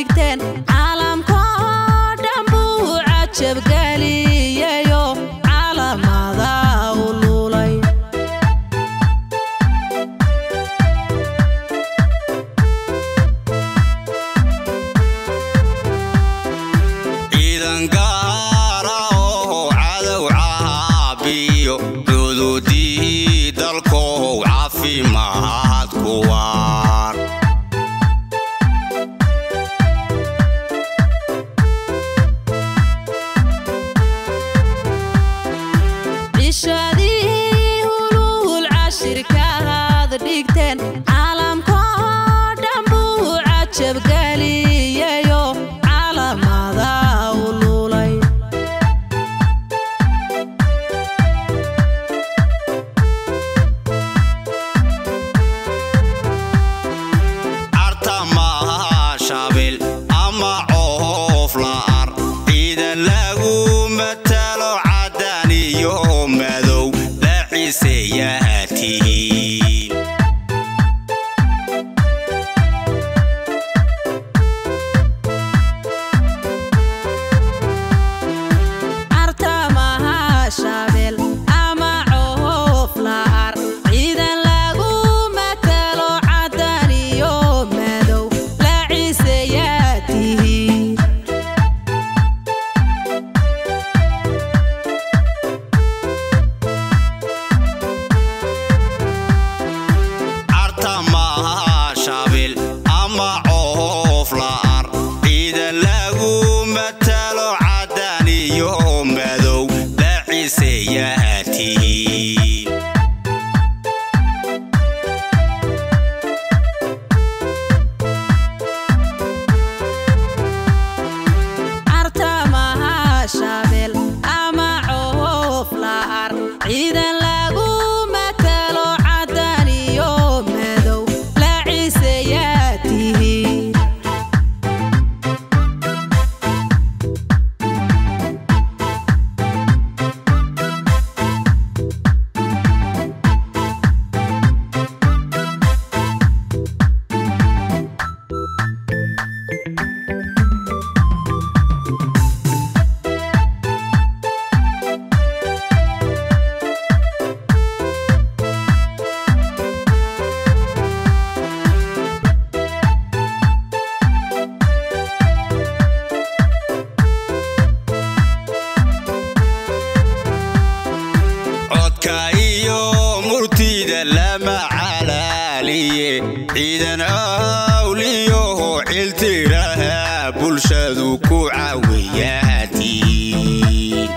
dhigteen caalamkoo dhan buu cajab galiyayo caalamada u lulay ciidan gaara oo cadow caabiyo xuduudii dalkoo caafimaad ku waar cishadii hulul cashirkaad dhigteen caalamkoo dhan buu cajab galiyayo caalamada u lulay artamaha shabil ama coof la'ar ciidan lagu matalo cadaan iyo madow la ciseeyahatiin artamaha shabil ama coof la'ar ciidan lagu matalo cadaan iyo madow la ciseeyahatiin artamaha shabil ama coof la'ar ciidan lagu matalo cadaan iyo madow la ciseeyahatiin artamaha shabil ama coof la'ar ciidan lagu matalo cadaan iyo madow la ciseeyahatiin codka iyo murtida lama calaaliye ciidan awliyo ciltiraha bulshadu ku caawiyahatiin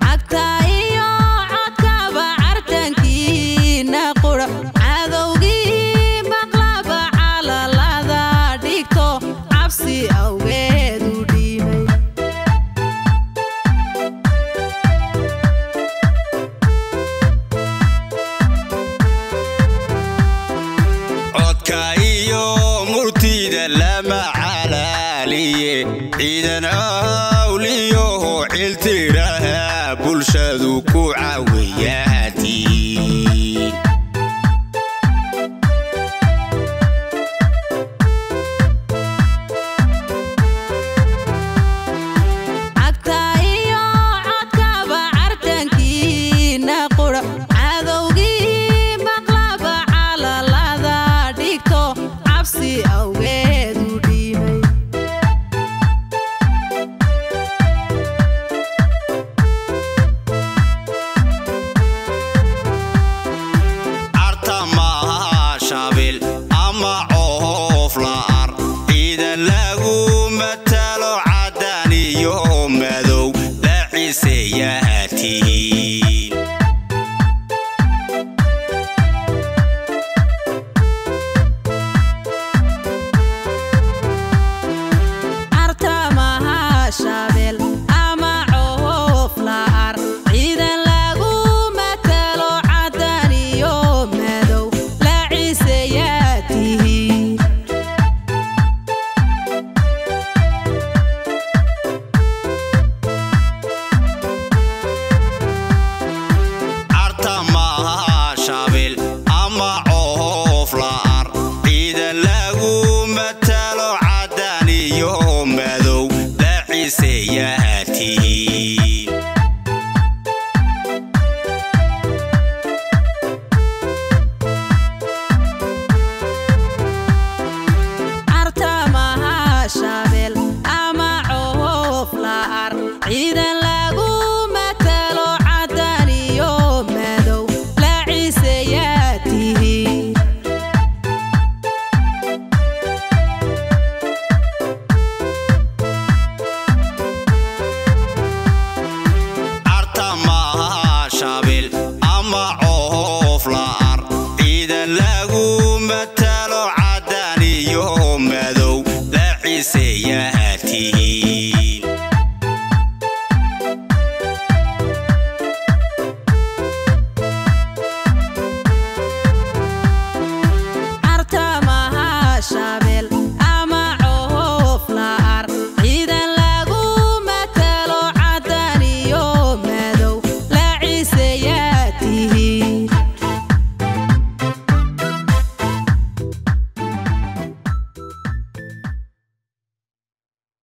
cagta iyo codkaba cartankiina qura cadowgii maqlaba calalada dhigto cabsi awgeed u dhiibay codka iyo murtida lama calaaliye ciidan awliyo ciltiraha bulshadu ku caawiyahatiin cagta iyo codkaba cartankiina qura cadowgii maqlaba calalada dhigto cabsi awgeed u dhiibay artamaha shabil ama coof la'ar ciidan lagu matalo cadaan iyo madow la ciseeyahatiin